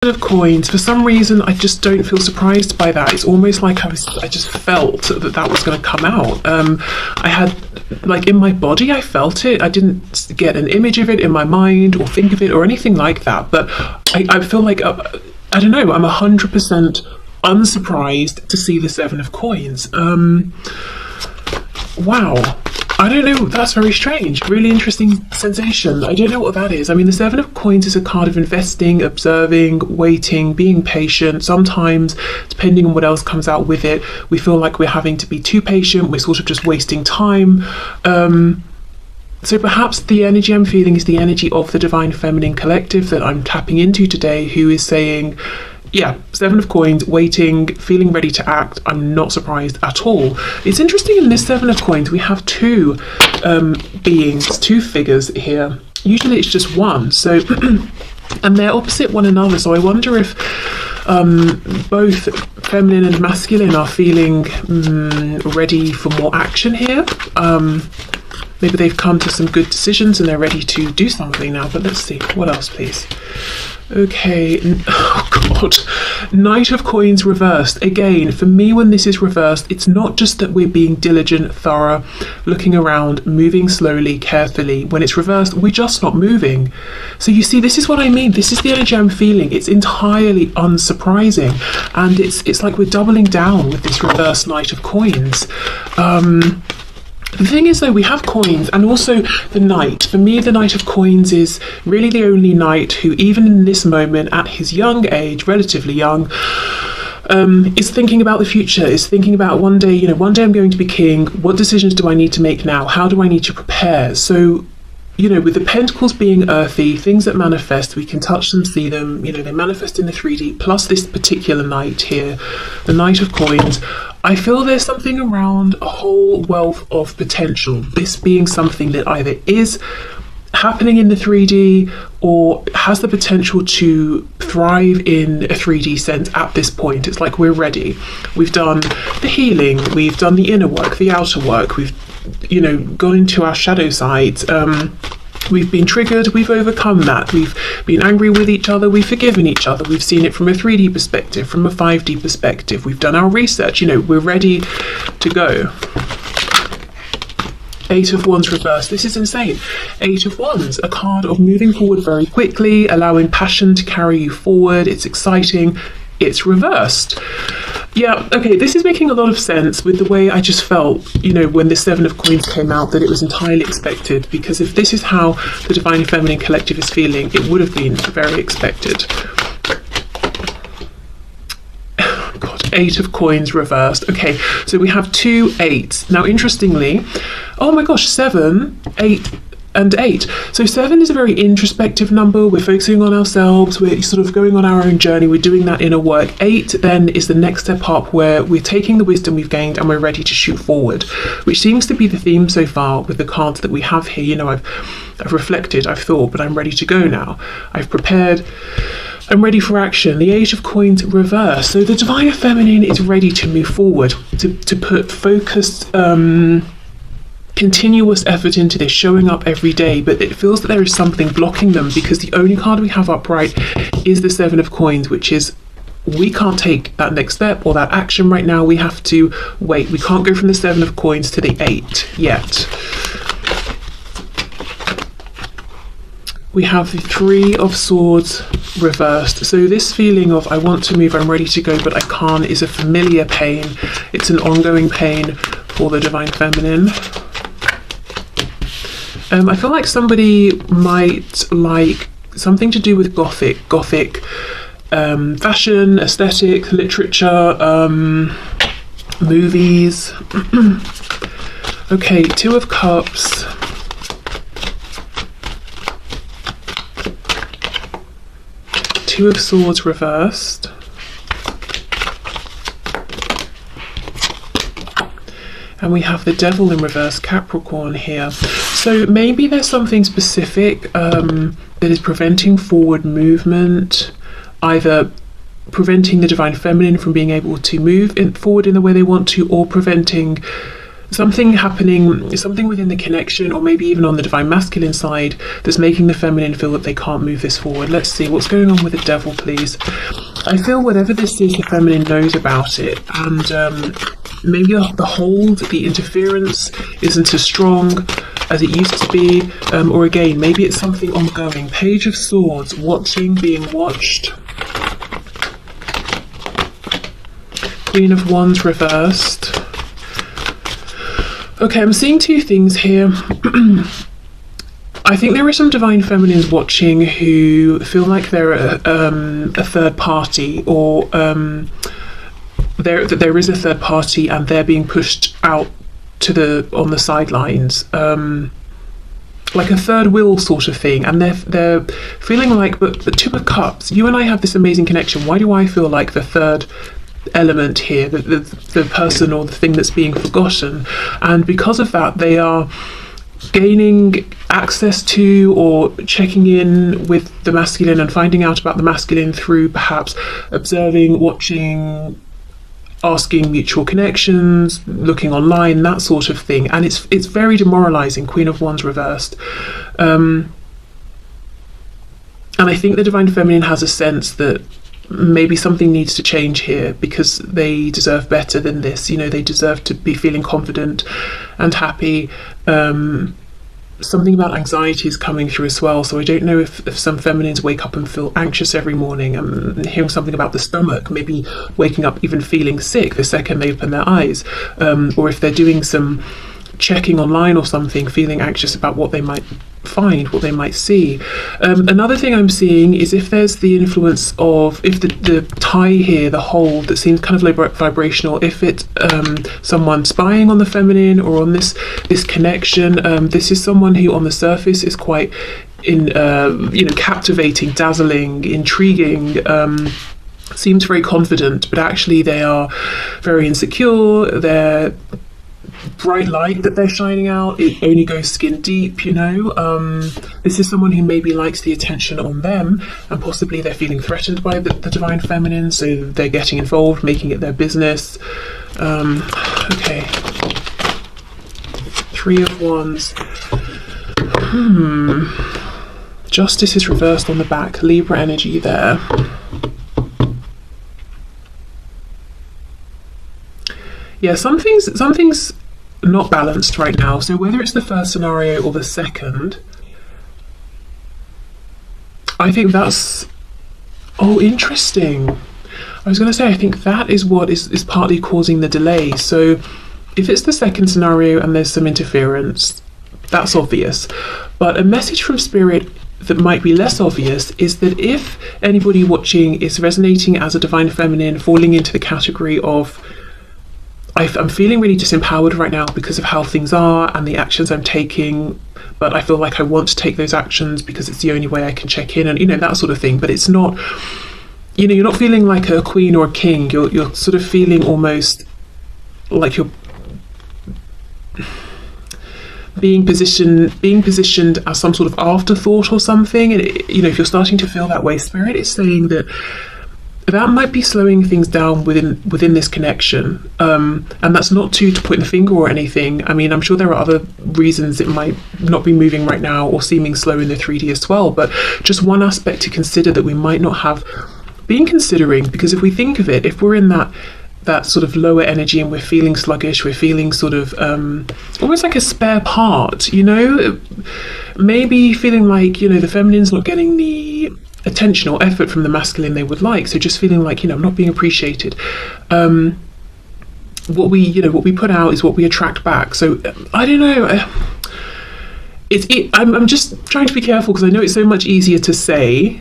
of coins, for some reason I just don't feel surprised by that. It's almost like I just felt that was going to come out. I had, like, in my body, I felt it. I didn't get an image of it in my mind or think of it or anything like that, but I feel like I don't know, I'm 100% unsurprised to see the 7 of coins. Wow, I don't know, that's very strange. Really interesting sensation. I don't know what that is. I mean, the 7 of coins is a card of investing, observing, waiting, being patient. Sometimes, depending on what else comes out with it, we feel like we're having to be too patient. We're sort of just wasting time. So perhaps the energy I'm feeling is the energy of the Divine Feminine Collective that I'm tapping into today, who is saying, yeah, 7 of coins, waiting, feeling ready to act. I'm not surprised at all. It's interesting, in this 7 of coins, we have two beings, two figures here. Usually it's just one, so and they're opposite one another. So I wonder if both feminine and masculine are feeling ready for more action here. Maybe they've come to some good decisions and they're ready to do something now. But let's see, what else, please? Okay, oh god, Knight of Coins reversed. Again, for me, when this is reversed, it's not just that we're being diligent, thorough, looking around, moving slowly, carefully. When it's reversed, we're just not moving. So you see, this is what I mean. This is the energy I'm feeling. It's entirely unsurprising. And it's like we're doubling down with this reversed Knight of Coins. The thing is, though, we have coins and also the Knight. For me, the Knight of Coins is really the only knight who, even in this moment, at his young age, relatively young, is thinking about the future, is thinking about one day I'm going to be king. What decisions do I need to make now? How do I need to prepare? So, with the pentacles being earthy, things that manifest, we can touch them, see them, they manifest in the 3D, plus this particular knight here, the Knight of Coins. I feel there's something around a whole wealth of potential, this being something that either is happening in the 3D or has the potential to thrive in a 3D sense at this point. It's like we're ready. We've done the healing, we've done the inner work, the outer work, we've gone into our shadow sides. We've been triggered, we've overcome that, we've been angry with each other, we've forgiven each other, we've seen it from a 3D perspective, from a 5D perspective, we've done our research, we're ready to go. 8 of Wands reversed. This is insane. 8 of Wands, a card of moving forward very quickly, allowing passion to carry you forward. It's exciting. It's reversed. Yeah, okay, this is making a lot of sense with the way I just felt, when the 7 of Coins came out, that it was entirely expected, because if this is how the Divine Feminine Collective is feeling, it would have been very expected. God, 8 of Coins reversed. Okay, so we have 2 8s. Now, interestingly, oh my gosh, 7, 8, and 8. So 7 is a very introspective number. We're focusing on ourselves. We're sort of going on our own journey. We're doing that inner work. 8 then is the next step up, where we're taking the wisdom we've gained and we're ready to shoot forward, which seems to be the theme so far with the cards that we have here. I've reflected, I've thought, but I'm ready to go now. I've prepared. I'm ready for action. The 8 of Coins reverse. So the Divine Feminine is ready to move forward, to put focused, continuous effort into this, showing up every day, but it feels that there is something blocking them, because the only card we have upright is the 7 of Coins, which is, we can't take that next step or that action right now. We have to wait. We can't go from the 7 of Coins to the 8 yet. We have the 3 of Swords reversed. So this feeling of I want to move, I'm ready to go, but I can't, is a familiar pain. It's an ongoing pain for the Divine Feminine. I feel like somebody might like something to do with Gothic fashion, aesthetic, literature, movies. Okay, 2 of Cups. Two of Swords reversed. And we have the Devil in reverse, Capricorn here. So maybe there's something specific that is preventing forward movement, either preventing the Divine Feminine from being able to move forward in the way they want to, or preventing something happening, something within the connection, or maybe even on the divine masculine side, that's making the feminine feel that they can't move this forward. Let's see what's going on with the devil, please. I feel whatever this is, the feminine knows about it, and maybe the hold, the interference isn't as strong as it used to be, or again, maybe it's something ongoing. Page of Swords, watching, being watched. Queen of Wands reversed. Okay, I'm seeing two things here. I think there are some divine feminines watching who feel like they're a third party, or there is a third party and they're being pushed out to on the sidelines, like a third wheel sort of thing, and they're feeling like, but Two of Cups, you and I have this amazing connection. Why do I feel like the third element here, the person or the thing that's being forgotten? And because of that, they are gaining access to or checking in with the masculine and finding out about the masculine through perhaps observing, watching, asking mutual connections, looking online, that sort of thing. And it's very demoralizing. Queen of Wands reversed. And I think the divine feminine has a sense that maybe something needs to change here, because they deserve better than this. You know, they deserve to be feeling confident and happy. Something about anxiety is coming through as well. So I don't know if some feminines wake up and feel anxious every morning. I'm hearing something about the stomach, maybe waking up even feeling sick the second they open their eyes, or if they're doing some checking online or something, feeling anxious about what they might find, what they might see. Another thing I'm seeing is if there's the influence of, if the tie here, the hold that seems kind of vibrational, if it's someone spying on the feminine or on this connection. This is someone who on the surface is quite captivating, dazzling, intriguing, seems very confident, but actually they are very insecure. They're bright light that they're shining out, it only goes skin deep, you know. This is someone who maybe likes the attention on them, and possibly they're feeling threatened by the divine feminine, so they're getting involved, making it their business. Okay, Three of Wands. Justice is reversed on the back, Libra energy there. Yeah, something's not balanced right now. So whether it's the first scenario or the second, I think that's, oh, interesting. I was going to say, I think that is what is partly causing the delay. So if it's the second scenario and there's some interference, that's obvious. But a message from Spirit that might be less obvious is that if anybody watching is resonating as a divine feminine, falling into the category of, I'm feeling really disempowered right now because of how things are and the actions I'm taking, but I feel like I want to take those actions because it's the only way I can check in, and that sort of thing. But it's not, you're not feeling like a queen or a king. You're sort of feeling almost like you're being positioned as some sort of afterthought or something. And if you're starting to feel that way, Spirit is saying that might be slowing things down within this connection, and that's not to point the finger or anything. I mean, I'm sure there are other reasons it might not be moving right now or seeming slow in the 3D as well, but just one aspect to consider that we might not have been considering. Because if we think of it, if we're in that sort of lower energy and we're feeling sluggish, we're feeling sort of almost like a spare part, maybe feeling like the feminine's not getting the attention or effort from the masculine they would like, so just feeling like I'm not being appreciated. What we put out is what we attract back. So I don't know, I'm just trying to be careful, because I know it's so much easier to say.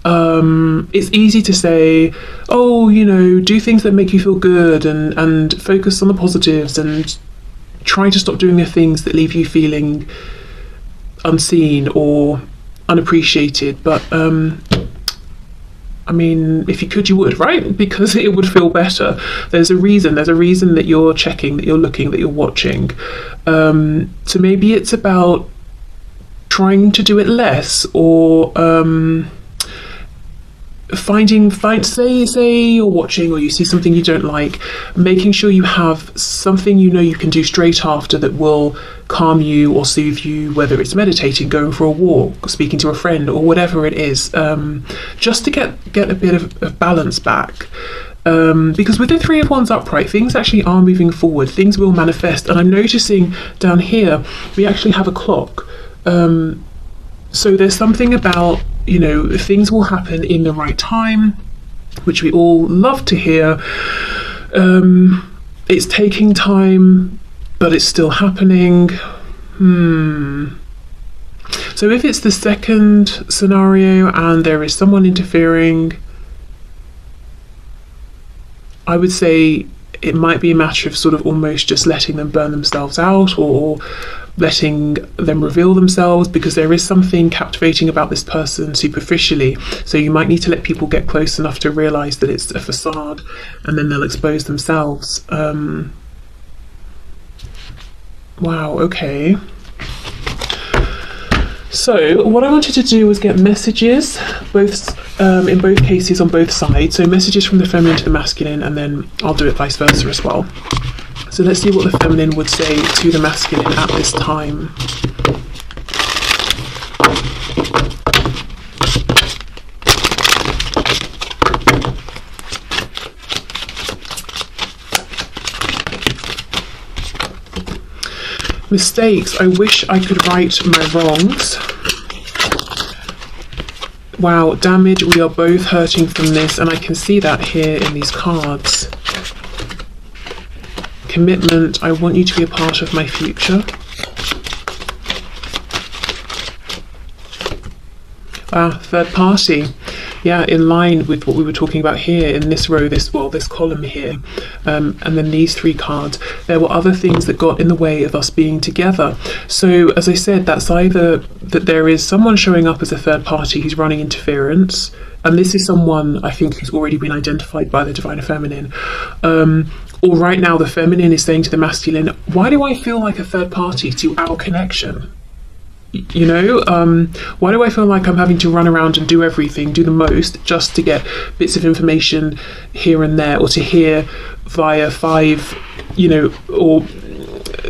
It's easy to say, oh, do things that make you feel good, and focus on the positives, and try to stop doing the things that leave you feeling unseen or unappreciated. But I mean, if you could, you would, right? Because it would feel better. There's a reason that you're checking, that you're looking, that you're watching. So maybe it's about trying to do it less, or say you're watching or you see something you don't like, making sure you have something you know you can do straight after that will calm you or soothe you, whether it's meditating, going for a walk, speaking to a friend, or whatever it is, just to get a bit of balance back. Because with the Three of Wands upright, things actually are moving forward, things will manifest. And I'm noticing down here we actually have a clock. So there's something about, you know, things will happen in the right time, which we all love to hear. It's taking time, but it's still happening. So if it's the second scenario and there is someone interfering, I would say it might be a matter of sort of almost just letting them burn themselves out, or letting them reveal themselves, because there is something captivating about this person superficially. So you might need to let people get close enough to realize that it's a facade, and then they'll expose themselves. Wow, okay. So what I wanted to do was get messages, in both cases on both sides. So messages from the feminine to the masculine, and then I'll do it vice versa as well. So let's see what the feminine would say to the masculine at this time. Mistakes. I wish I could right my wrongs. Wow, damage. We are both hurting from this, and I can see that here in these cards. Commitment. I want you to be a part of my future. Third party. Yeah, in line with what we were talking about here in this row, this column here, and then these three cards. There were other things that got in the way of us being together. So as I said, that's either that there is someone showing up as a third party who's running interference, and this is someone I think who's already been identified by the divine feminine, or right now the feminine is saying to the masculine, why do I feel like a third party to our connection? You know, why do I feel like I'm having to run around and do everything, do the most, just to get bits of information here and there, or to hear via five, you know, or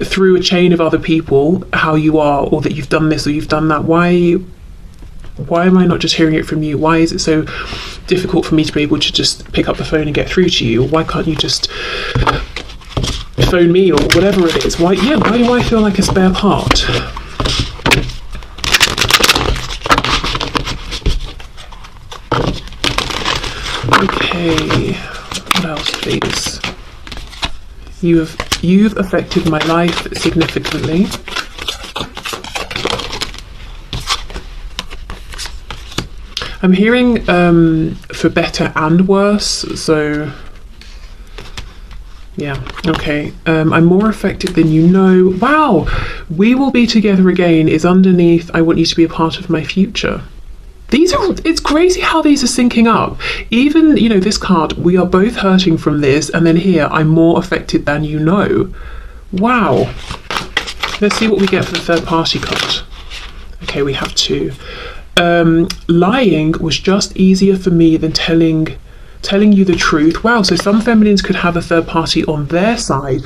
through a chain of other people how you are, or that you've done this or you've done that? Why am I not just hearing it from you? Why is it so difficult for me to be able to just pick up the phone and get through to you? Why can't you just phone me, or whatever it is? Why do I feel like a spare part? Okay, what else, please? You've affected my life significantly. I'm hearing for better and worse, so yeah, okay. I'm more affected than you know. Wow, we will be together again is underneath, I want you to be a part of my future. It's crazy how these are syncing up. Even, you know, this card, we are both hurting from this, and then here, I'm more affected than you know. Wow. Let's see what we get for the third party card. Okay, we have two. Lying was just easier for me than telling you the truth. Wow, so some feminines could have a third party on their side.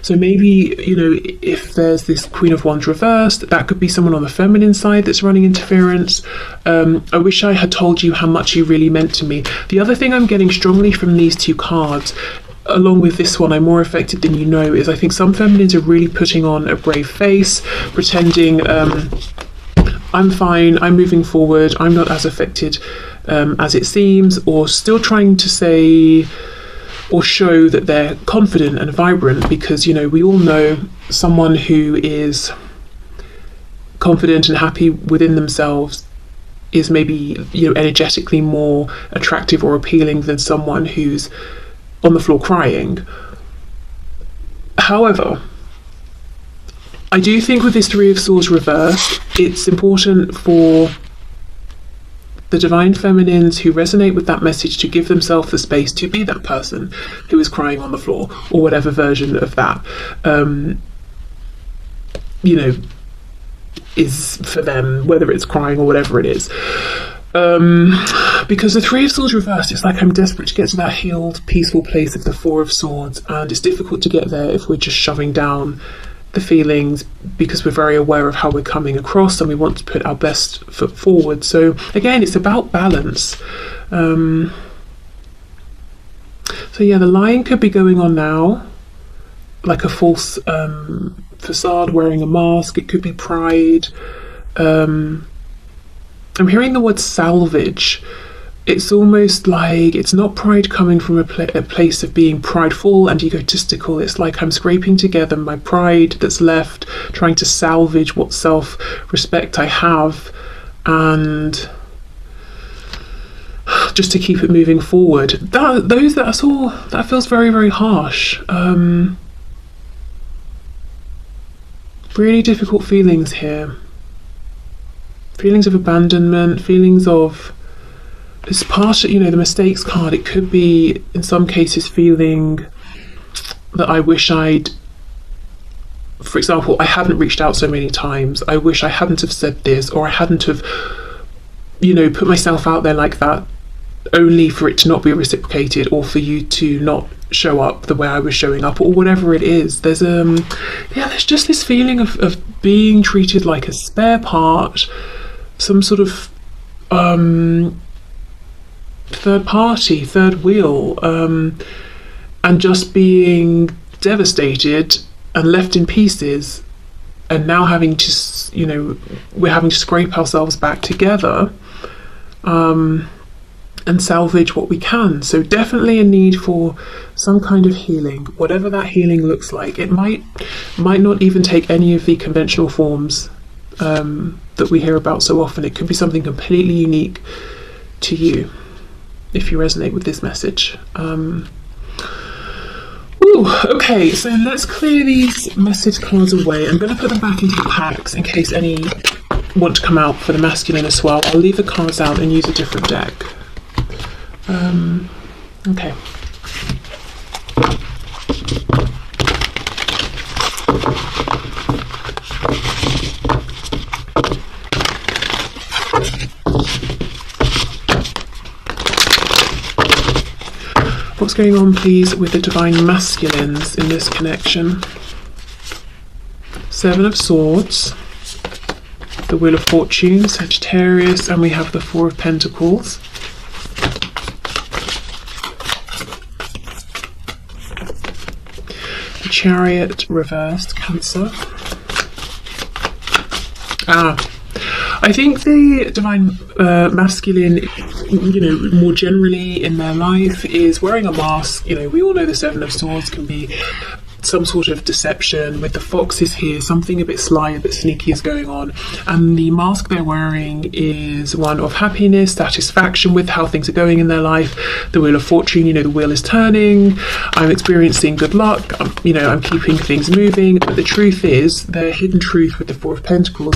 So maybe, you know, if there's this Queen of Wands reversed, that could be someone on the feminine side that's running interference. I wish I had told you how much you really meant to me. The other thing I'm getting strongly from these two cards, along with this one, I'm more affected than you know, is I think some feminines are really putting on a brave face, pretending I'm fine, I'm moving forward, I'm not as affected as it seems, or still trying to say or show that they're confident and vibrant, because, you know, we all know someone who is confident and happy within themselves is maybe, you know, energetically more attractive or appealing than someone who's on the floor crying. However, I do think with this Three of Swords reversed, it's important for the divine feminines who resonate with that message to give themselves the space to be that person who is crying on the floor, or whatever version of that, you know, is for them, whether it's crying or whatever it is. Because the Three of Swords reversed, it's like I'm desperate to get to that healed, peaceful place of the Four of Swords, and it's difficult to get there if we're just shoving down the feelings, because we're very aware of how we're coming across and we want to put our best foot forward. So again, it's about balance. So yeah, the lying could be going on now, like a false facade, wearing a mask. It could be pride. I'm hearing the word salvage. It's almost like it's not pride coming from a place of being prideful and egotistical. It's like I'm scraping together my pride that's left, trying to salvage what self-respect I have, and just to keep it moving forward. That feels very, very harsh. Really difficult feelings here. Feelings of abandonment, feelings of, it's part of, the mistakes card. It could be, in some cases, feeling that I wish I'd, for example, I hadn't reached out so many times. I wish I hadn't have said this, or I hadn't have, put myself out there like that, only for it to not be reciprocated, or for you to not show up the way I was showing up, or whatever it is. There's there's just this feeling of being treated like a spare part, some sort of third party, third wheel, and just being devastated and left in pieces, and now having to, we're having to scrape ourselves back together and salvage what we can. So definitely a need for some kind of healing, whatever that healing looks like. It might not even take any of the conventional forms that we hear about so often. It could be something completely unique to you, if you resonate with this message. Okay, so let's clear these message cards away. I'm going to put them back into the packs in case any want to come out for the masculine as well. I'll leave the cards out and use a different deck. Okay. What's going on, please, with the divine masculines in this connection? Seven of Swords, the Wheel of Fortune, Sagittarius, and we have the Four of Pentacles. The Chariot reversed, Cancer. I think the divine masculine, more generally in their life, is wearing a mask. We all know the Seven of Swords can be some sort of deception. With the foxes here, something a bit sly, a bit sneaky is going on, and the mask they're wearing is one of happiness, satisfaction with how things are going in their life. The Wheel of Fortune, the wheel is turning, I'm experiencing good luck, I'm keeping things moving. But the truth is, their hidden truth with the Four of Pentacles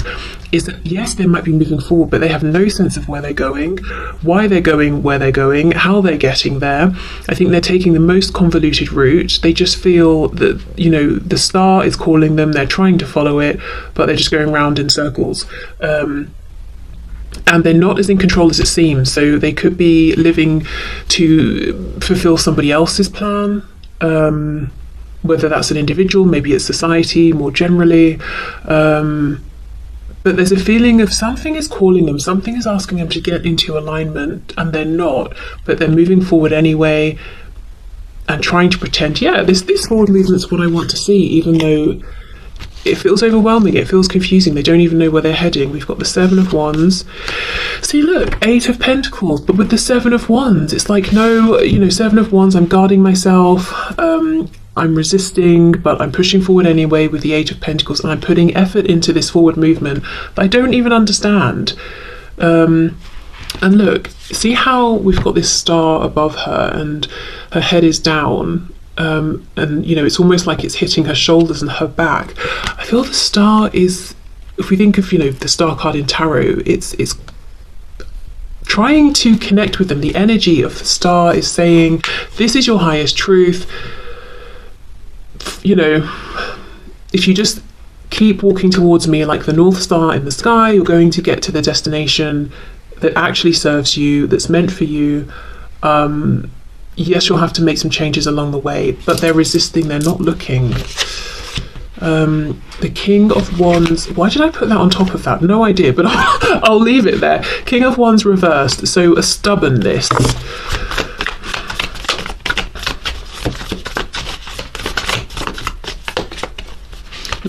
is that yes, they might be moving forward, but they have no sense of where they're going, why they're going where they're going, how they're getting there. I think they're taking the most convoluted route. They just feel that, the star is calling them, they're trying to follow it, but they're just going round in circles. And they're not as in control as it seems. So they could be living to fulfill somebody else's plan, whether that's an individual, maybe it's society more generally. But there's a feeling of something is calling them, something is asking them to get into alignment, and they're not, but they're moving forward anyway and trying to pretend, this forward movement's what I want to see, even though it feels overwhelming, it feels confusing, they don't even know where they're heading. We've got the Seven of Wands. See, look, Eight of Pentacles, but with the Seven of Wands, it's like, no, Seven of Wands, I'm guarding myself, I'm resisting, but I'm pushing forward anyway with the Eight of Pentacles, and I'm putting effort into this forward movement that I don't even understand. And look, see how we've got this star above her and her head is down, and it's almost like it's hitting her shoulders and her back. I feel the star is, if we think of the star card in tarot, it's trying to connect with them. The energy of the star is saying, this is your highest truth. If you just keep walking towards me like the North Star in the sky, you're going to get to the destination that actually serves you, that's meant for you. Yes, you'll have to make some changes along the way, but they're resisting, they're not looking. The King of Wands, why did I put that on top of that? No idea, but I'll leave it there. King of Wands reversed, so a stubbornness.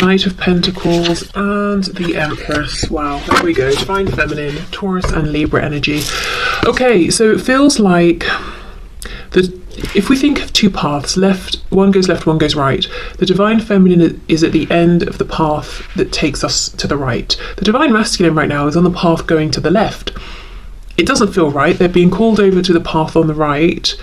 Knight of Pentacles and the Empress. Wow, there we go. Divine Feminine, Taurus and Libra energy. Okay, so it feels like if we think of two paths, one goes left, one goes right. The Divine Feminine is at the end of the path that takes us to the right. The Divine Masculine right now is on the path going to the left. It doesn't feel right. They're being called over to the path on the right,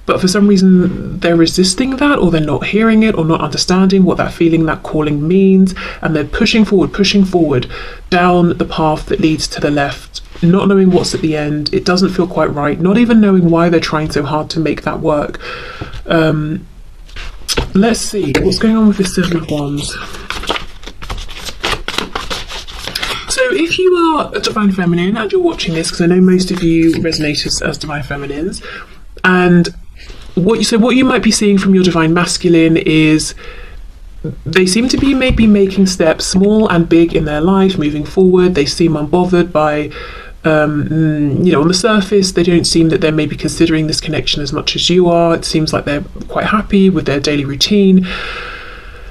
but for some reason they're resisting that, or they're not hearing it, or not understanding what that feeling, that calling means, and they're pushing forward down the path that leads to the left, not knowing what's at the end. It doesn't feel quite right, not even knowing why they're trying so hard to make that work. Let's see what's going on with this Seven of Wands. So if you are a Divine Feminine and you're watching this, because I know most of you resonate as Divine Feminines, and what you might be seeing from your Divine Masculine is they seem to be maybe making steps, small and big, in their life, moving forward. They seem unbothered by, on the surface, they don't seem that they're maybe considering this connection as much as you are. It seems like they're quite happy with their daily routine.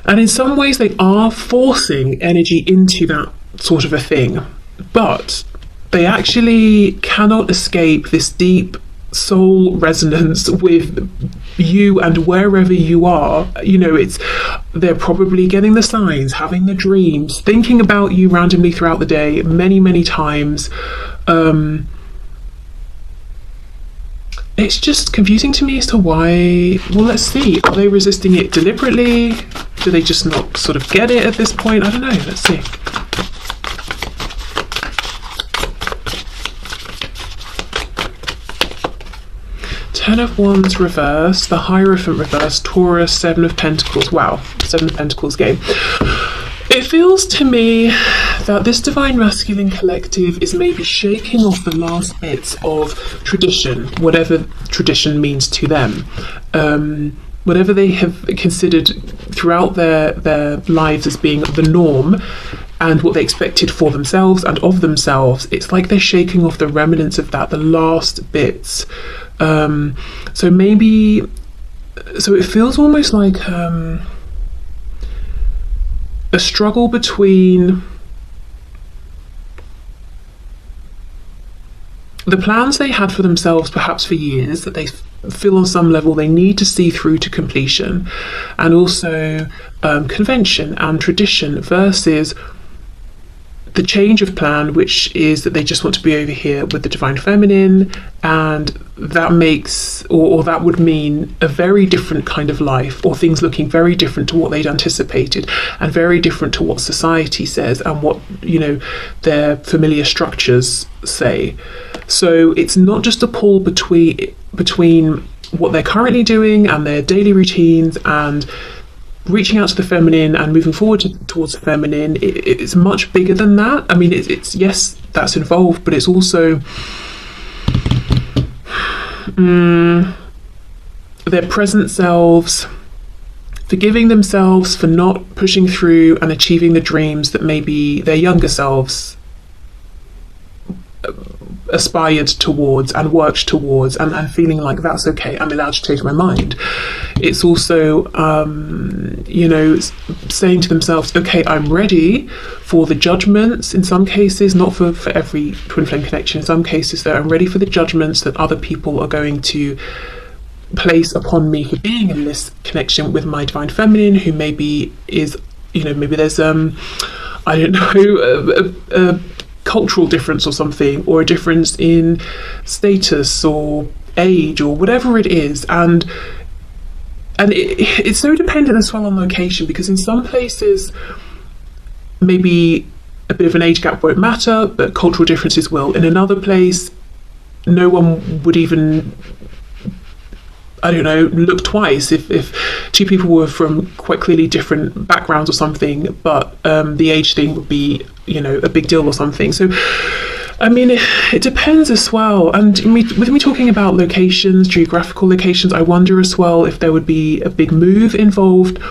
And in some ways, they are forcing energy into that sort of a thing. But they actually cannot escape this deep soul resonance with you and wherever you are. They're probably getting the signs, having the dreams, thinking about you randomly throughout the day many times. It's just confusing to me as to why. Well, let's see, are they resisting it deliberately? Do they just not sort of get it at this point? I don't know. Let's see. Ten of Wands reverse, the Hierophant reverse, Taurus, Seven of Pentacles. Wow, Seven of Pentacles game. It feels to me that this Divine Masculine collective is maybe shaking off the last bits of tradition, whatever tradition means to them. Whatever they have considered throughout their lives as being the norm, and what they expected for themselves and of themselves, it's like they're shaking off the remnants of that, the last bits. So it feels almost like a struggle between the plans they had for themselves, perhaps for years, that they feel on some level they need to see through to completion, and also convention and tradition, versus the change of plan, which is that they just want to be over here with the Divine Feminine, and that makes, or that would mean a very different kind of life, or things looking very different to what they'd anticipated, and very different to what society says and what their familiar structures say. So it's not just a pull between what they're currently doing and their daily routines and reaching out to the feminine and moving forward towards the feminine. It's much bigger than that. I mean, it's yes, that's involved, but it's also their present selves forgiving themselves for not pushing through and achieving the dreams that maybe their younger selves aspired towards and worked towards, and feeling like that's okay, I'm allowed to change my mind. It's also saying to themselves, okay, I'm ready for the judgments, in some cases, not for every twin flame connection, in some cases that I'm ready for the judgments that other people are going to place upon me for being in this connection with my Divine Feminine, who maybe is, maybe there's I don't know, a cultural difference or something, or a difference in status or age or whatever it is, and it's so dependent as well on location, because in some places maybe a bit of an age gap won't matter, but cultural differences will. In another place, no one would even, I don't know, look twice if two people were from quite clearly different backgrounds or something, but the age thing would be, a big deal or something. So I mean, it depends as well. And with me talking about locations, geographical locations, I wonder as well if there would be a big move involved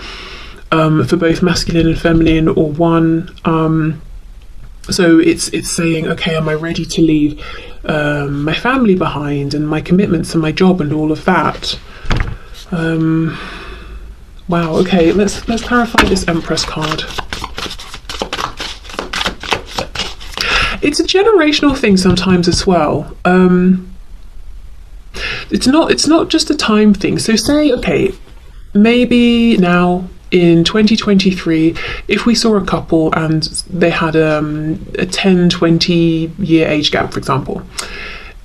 for both masculine and feminine, or one. So it's saying, okay, am I ready to leave my family behind and my commitments and my job and all of that? Wow. Okay, let's clarify this Empress card. It's a generational thing sometimes as well. It's not just a time thing. So say, okay, maybe now in 2023, if we saw a couple and they had a 10-20 year age gap, for example,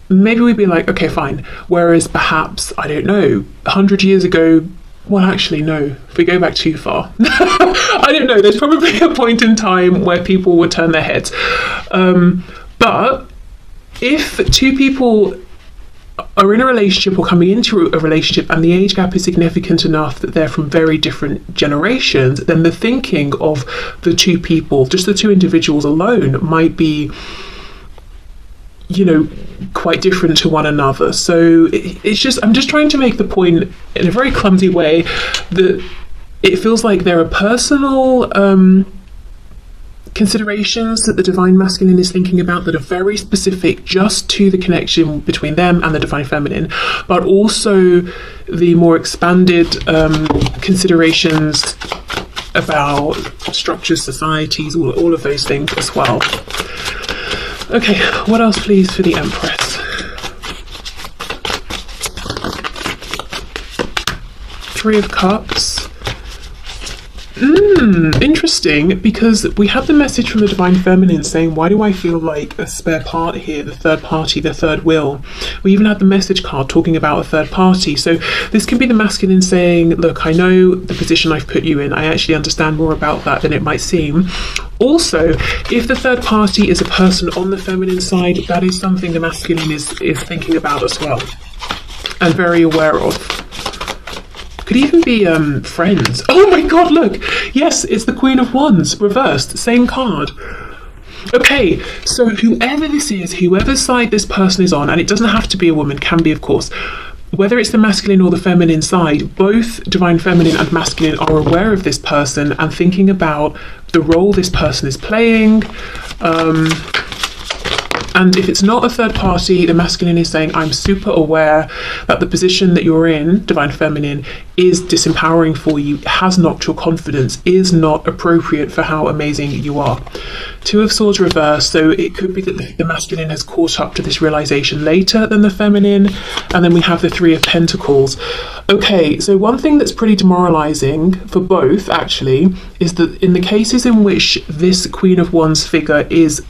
maybe we'd be like, okay, fine. Whereas perhaps, I don't know, 100 years ago, well, actually, no, if we go back too far, I don't know, there's probably a point in time where people would turn their heads. But if two people are in a relationship or coming into a relationship and the age gap is significant enough that they're from very different generations, then the thinking of the two people, just the two individuals alone, might be, you know, quite different to one another. So it's just, I'm just trying to make the point in a very clumsy way that it feels like there are personal considerations that the divine masculine is thinking about that are very specific just to the connection between them and the divine feminine, but also the more expanded considerations about structures, societies, all of those things as well. Okay, what else please for the Empress? Three of Cups. Interesting, because we have the message from the divine feminine saying, why do I feel like a spare part here, the third party, the third wheel? We even had the message card talking about a third party. So this can be the masculine saying, look, I know the position I've put you in, I actually understand more about that than it might seem. Also, if the third party is a person on the feminine side, that is something the masculine is thinking about as well and very aware of. Could even be friends. Oh my god, look! Yes, it's the Queen of Wands, reversed, same card. Okay, so whoever this is, whoever side this person is on, and it doesn't have to be a woman, can be of course, whether it's the masculine or the feminine side, both divine feminine and masculine are aware of this person and thinking about the role this person is playing. And if it's not a third party, the masculine is saying, I'm super aware that the position that you're in, divine feminine, is disempowering for you, has knocked your confidence, is not appropriate for how amazing you are. Two of Swords reversed, so it could be that the masculine has caught up to this realization later than the feminine. And then we have the Three of Pentacles. Okay, so one thing that's pretty demoralizing for both, actually, is that in the cases in which this Queen of Wands figure is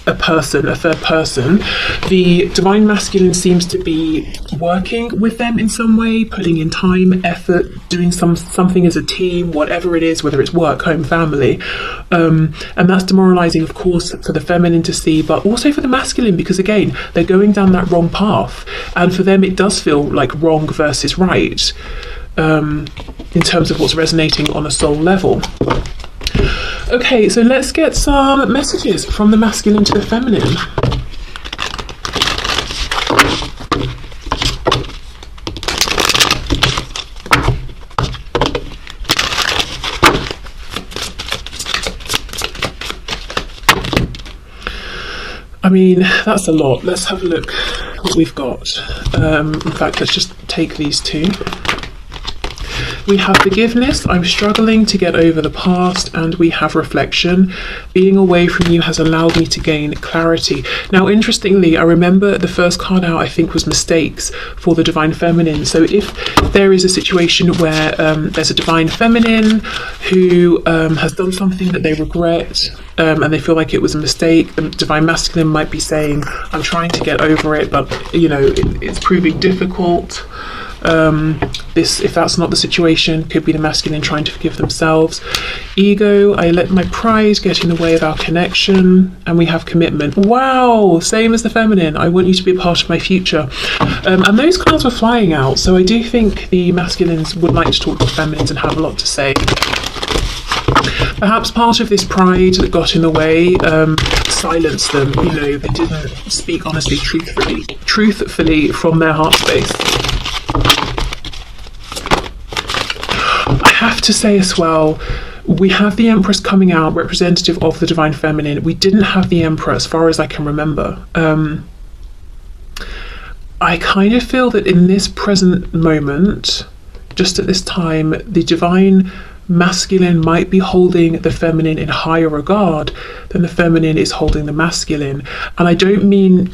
a person, a third person, the divine masculine seems to be working with them in some way, putting in time, effort, doing something as a team, whatever it is, whether it's work, home, family, and that's demoralizing, of course, for the feminine to see, but also for the masculine, because again, they're going down that wrong path, and for them it does feel like wrong versus right, in terms of what's resonating on a soul level. Okay, so let's get some messages from the masculine to the feminine. I mean, that's a lot. Let's have a look what we've got. In fact, let's just take these two. We have forgiveness, I'm struggling to get over the past, and we have reflection. Being away from you has allowed me to gain clarity. Now, interestingly, I remember the first card out, I think, was mistakes for the divine feminine. So if there is a situation where there's a divine feminine who has done something that they regret, and they feel like it was a mistake, the divine masculine might be saying, I'm trying to get over it, but you know, it's proving difficult. If that's not the situation, could be the masculine trying to forgive themselves. Ego, I let my pride get in the way of our connection. And we have commitment. Wow, same as the feminine. I want you to be a part of my future. And those cards were flying out, so I do think the masculines would like to talk to the feminines and have a lot to say. Perhaps part of this pride that got in the way, silenced them. You know, they didn't speak honestly, truthfully from their heart space. I have to say as well, we have the Empress coming out, representative of the Divine Feminine. We didn't have the Emperor as far as I can remember. I kind of feel that in this present moment, just at this time, the Divine Masculine might be holding the Feminine in higher regard than the Feminine is holding the Masculine. And I don't mean...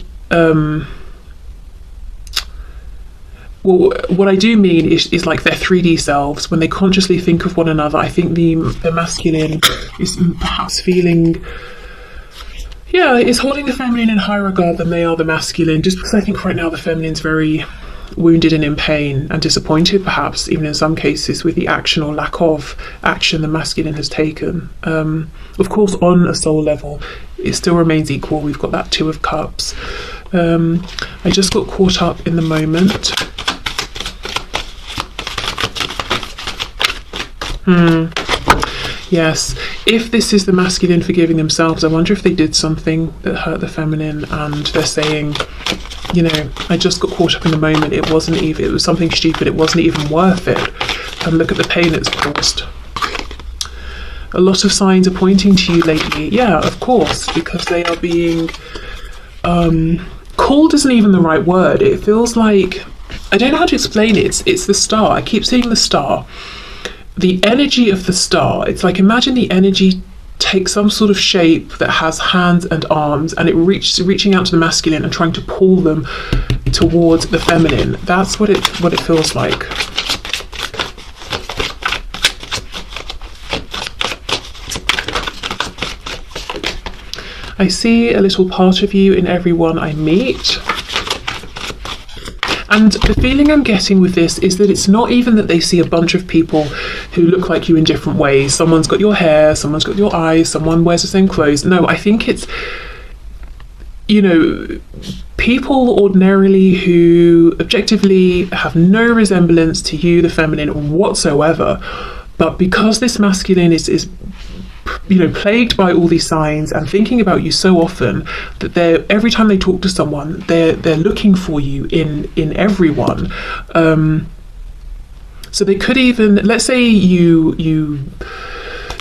well, what I do mean is like their 3D selves, when they consciously think of one another. I think the masculine is perhaps feeling, is holding the feminine in higher regard than they are the masculine, just because I think right now the feminine's very wounded and in pain and disappointed, perhaps even in some cases, with the action or lack of action the masculine has taken. Of course, on a soul level, it still remains equal. We've got that Two of Cups. I just got caught up in the moment. Yes, if this is the masculine forgiving themselves, I wonder if they did something that hurt the feminine and they're saying, you know, I just got caught up in the moment, it was something stupid, it wasn't even worth it, and look at the pain it's caused. A lot of signs are pointing to you lately. Yeah, of course, because they are being called isn't even the right word. It feels like, I don't know how to explain it. It's the star. I keep seeing the star. The energy of the star, it's like, imagine the energy takes some sort of shape that has hands and arms, and it reaching out to the masculine and trying to pull them towards the feminine. That's what it feels like. I see a little part of you in everyone I meet. And the feeling I'm getting with this is that it's not even that they see a bunch of people who look like you in different ways. Someone's got your hair, someone's got your eyes, someone wears the same clothes. No, I think it's, you know, people ordinarily who objectively have no resemblance to you, the feminine, whatsoever. But because this masculine is you know, plagued by all these signs and thinking about you so often, that every time they talk to someone, they're looking for you in everyone. So they could even, let's say you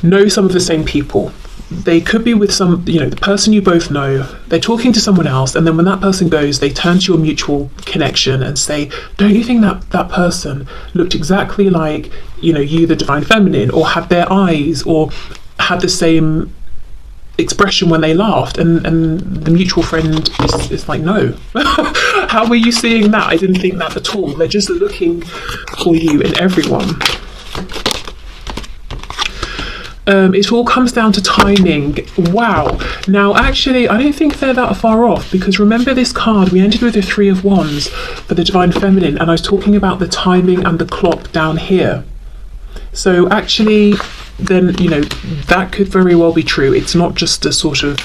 know some of the same people. They could be with some, you know, the person you both know, they're talking to someone else, and then when that person goes, they turn to your mutual connection and say, don't you think that person looked exactly like, you know, you, the Divine Feminine, or had their eyes, or had the same expression when they laughed? And the mutual friend is like, no. How were you seeing that? I didn't think that at all. They're just looking for you in everyone. It all comes down to timing. Wow. Now, actually, I don't think they're that far off, because remember this card, we ended with the Three of Wands for the Divine Feminine, and I was talking about the timing and the clock down here. So actually, then, you know, that could very well be true. It's not just a sort of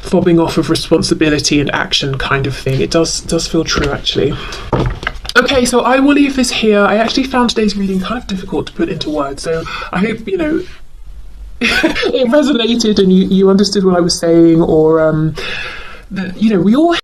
fobbing off of responsibility and action kind of thing. It does feel true, actually. Okay, so I will leave this here. I actually found today's reading kind of difficult to put into words, so I hope, you know, it resonated and you understood what I was saying, or that, you know, we all